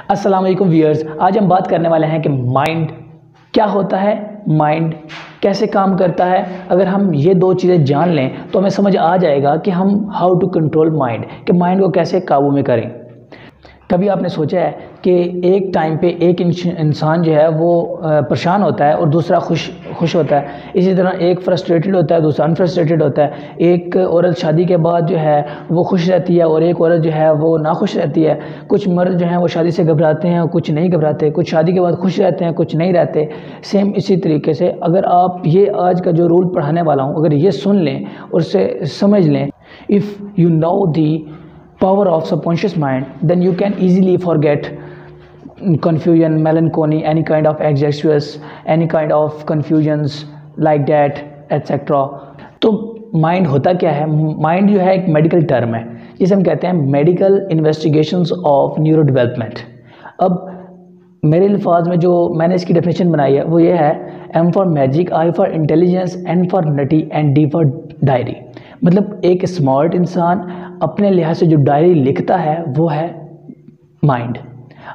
अस्सलाम वालेकुम व्यूअर्स, आज हम बात करने वाले हैं कि माइंड क्या होता है, माइंड कैसे काम करता है। अगर हम ये दो चीज़ें जान लें तो हमें समझ आ जाएगा कि हम हाउ टू कंट्रोल माइंड, कि माइंड को कैसे काबू में करें। कभी आपने सोचा है कि एक टाइम पे एक इंसान जो है वो परेशान होता है और दूसरा खुश होता है। इसी तरह एक फ्रस्ट्रेटेड होता है, दूसरा अनफ्रस्ट्रेटेड होता है। एक औरत शादी के बाद जो है वो खुश रहती है और एक औरत जो है वो नाखुश रहती है। कुछ मर्द जो हैं वो शादी से घबराते हैं और कुछ नहीं घबराते। कुछ शादी के बाद खुश रहते हैं, कुछ नहीं रहते। सेम इसी तरीके से अगर आप ये आज का जो रूल पढ़ाने वाला हूँ अगर ये सुन लें और उसे समझ लें, if you know the power of subconscious mind, then you can easily forget confusion, melancholy, any kind of anxieties, any kind of confusions like that, etc. तो माइंड होता क्या है? माइंड जो है एक मेडिकल टर्म है जिसे हम कहते हैं medical investigations of neuro development. अब मेरे अल्फाज में जो मैंने इसकी डेफिनेशन बनाई है वो ये है, M for magic, I for intelligence, N for nutty and D for diary. मतलब एक स्मार्ट इंसान अपने लिहाज से जो डायरी लिखता है वो है माइंड।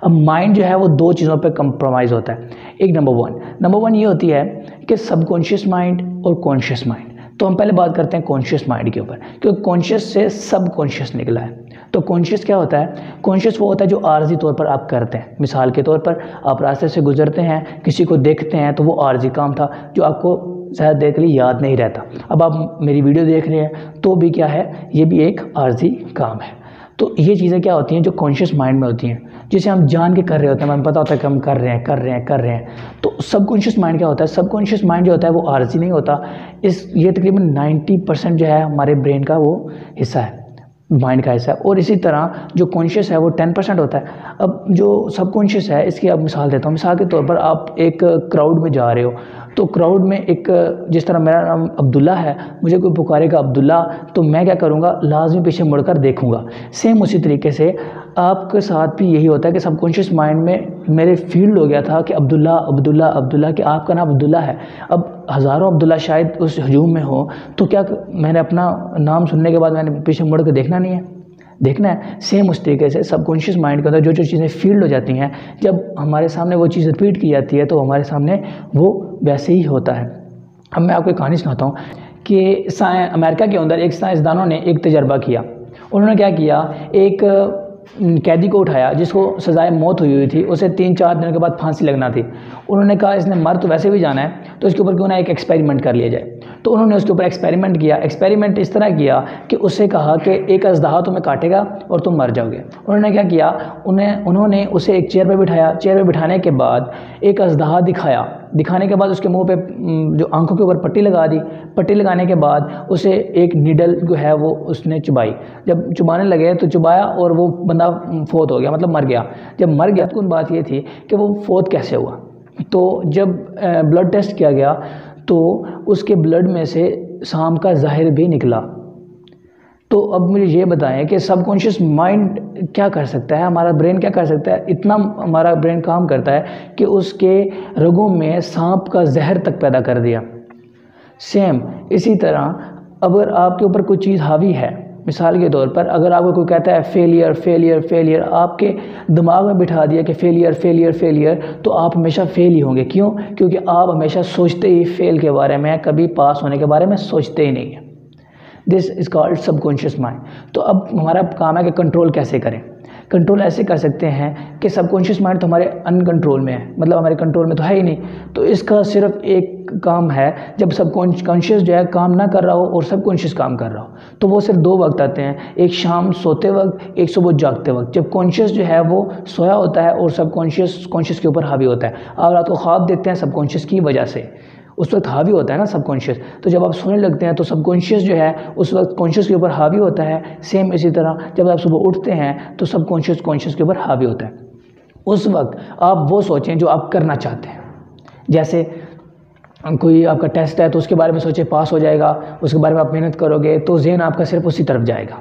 अब माइंड जो है वो दो चीज़ों पे कंप्रोमाइज़ होता है। एक नंबर वन ये होती है कि सबकॉन्शियस माइंड और कॉन्शियस माइंड। तो हम पहले बात करते हैं कॉन्शियस माइंड के ऊपर, क्योंकि कॉन्शियस से सबकॉन्शियस निकला है। तो कॉन्शियस क्या होता है? कॉन्शियस वो होता है जो आर्जी तौर पर आप करते हैं। मिसाल के तौर पर आप रास्ते से गुजरते हैं, किसी को देखते हैं तो वो आर्जी काम था जो आपको शायद देर के लिए याद नहीं रहता। अब आप मेरी वीडियो देख रहे हैं तो भी क्या है, ये भी एक आर्जी काम है। तो ये चीज़ें क्या होती हैं जो कॉन्शियस माइंड में होती हैं, जिसे हम जान के कर रहे होते हैं, हमें पता होता है कि हम कर रहे हैं। तो सबकॉन्शियस माइंड क्या होता है? सबकॉन्शियस माइंड जो होता है वो आर्जी नहीं होता। ये तकरीबन 90% जो है हमारे ब्रेन का वो हिस्सा है, माइंड का हिस्सा है। और इसी तरह जो कॉन्शियस है वो 10% होता है। अब जो सबकॉन्शियस है इसकी आप मिसाल देता हूँ। मिसाल के तौर पर आप एक क्राउड में जा रहे हो, तो क्राउड में एक, जिस तरह मेरा नाम अब्दुल्ला है, मुझे कोई पुकारेगा अब्दुल्ला, तो मैं क्या करूँगा, लाजमी पीछे मुड़कर देखूँगा। सेम उसी तरीके से आपके साथ भी यही होता है कि सबकॉन्शियस माइंड में मेरे फील्ड हो गया था कि अब्दुल्ला अब्दुल्ला अब्दुल्ला, कि आपका नाम अब्दुल्ला है। अब हज़ारों अब्दुल्ला शायद उस हजूम में हो, तो क्या मैंने अपना नाम सुनने के बाद मैंने पीछे मुड़ के देखना नहीं है? देखना है। सेम उस तरीके से सबकॉन्शियस माइंड के अंदर जो चीज़ें फील्ड हो जाती हैं, जब हमारे सामने वो चीज़ रिपीट की जाती है तो हमारे सामने वो वैसे ही होता है। अब मैं आपको एक कहानी सुनाता हूँ कि अमेरिका के अंदर एक साइंसदानों ने एक तजर्बा किया। उन्होंने क्या किया, एक कैदी को उठाया जिसको सजाए मौत हुई थी, उसे 3-4 दिनों के बाद फांसी लगना थी। उन्होंने कहा इसने मर तो वैसे भी जाना है, तो इसके ऊपर क्यों ना एक एक्सपेरिमेंट कर लिया जाए। तो उन्होंने उसके ऊपर एक्सपेरिमेंट किया। एक्सपेरिमेंट इस तरह किया कि उससे कहा कि एक अजदहा तुम्हें काटेगा और तुम मर जाओगे। उन्होंने क्या किया, उन्होंने उसे एक चेयर पर बिठाया। चेयर पर बिठाने के बाद एक अजदहा दिखाने के बाद उसके मुंह पे जो आंखों के ऊपर पट्टी लगा दी। पट्टी लगाने के बाद उसे एक नीडल जो है वो उसने चुबाई। जब चुबाने लगे तो चुबाया और वो बंदा फोत हो गया, मतलब मर गया। जब मर गया तो बात ये थी कि वो फोत कैसे हुआ। तो जब ब्लड टेस्ट किया गया तो उसके ब्लड में से सांप का ज़हर भी निकला। तो अब मुझे ये बताएं कि सबकॉन्शियस माइंड क्या कर सकता है, हमारा ब्रेन क्या कर सकता है। इतना हमारा ब्रेन काम करता है कि उसके रगों में सांप का जहर तक पैदा कर दिया। सेम इसी तरह अगर आपके ऊपर कोई चीज़ हावी है, मिसाल के तौर पर अगर आपको कोई कहता है फेलियर फेलियर फेलियर, आपके दिमाग में बिठा दिया कि फेलियर फेलियर फेलियर, तो आप हमेशा फेल ही होंगे। क्यों? क्योंकि आप हमेशा सोचते ही फेल के बारे में, कभी पास होने के बारे में सोचते ही नहीं है। This is called subconscious mind. तो अब हमारा काम है कि कंट्रोल कैसे करें। कंट्रोल ऐसे कर सकते हैं कि सबकॉन्शियस माइंड तो हमारे अनकंट्रोल में है, मतलब हमारे कंट्रोल में तो है ही नहीं। तो इसका सिर्फ एक काम है, जब सबकॉन्शियस जो है काम ना कर रहा हो और सबकॉन्शियस काम कर रहा हो, तो वो सिर्फ 2 वक्त आते हैं, एक शाम सोते वक्त, एक सुबह जागते वक्त। जब कॉन्शियस जो है वो सोया होता है और सबकॉन्शियस के ऊपर हावी होता है। आप रात को ख्वाब देखते हैं सबकॉन्शियस की वजह से, उस वक्त हावी होता है ना सबकॉन्शियस। तो जब आप सोने लगते हैं तो सबकॉन्शियस जो है उस वक्त कॉन्शियस के ऊपर हावी होता है। सेम इसी तरह जब आप सुबह उठते हैं तो सबकॉन्शियस कॉन्शियस के ऊपर हावी होता है। उस वक्त आप वो सोचें जो आप करना चाहते हैं। जैसे कोई आपका टेस्ट है तो उसके बारे में सोचें, पास हो जाएगा, उसके बारे में आप मेहनत करोगे तो ज़हन आपका सिर्फ उसी तरफ जाएगा।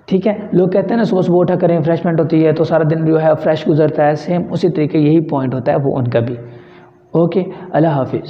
ठीक है, लोग कहते हैं ना सुबह सुबह उठा करें, फ्रेशमेंट होती है तो सारा दिन जो है फ्रेश गुजरता है। सेम उसी तरीके यही पॉइंट होता है वो उनका भी। ओके, अल्लाह हाफिज़।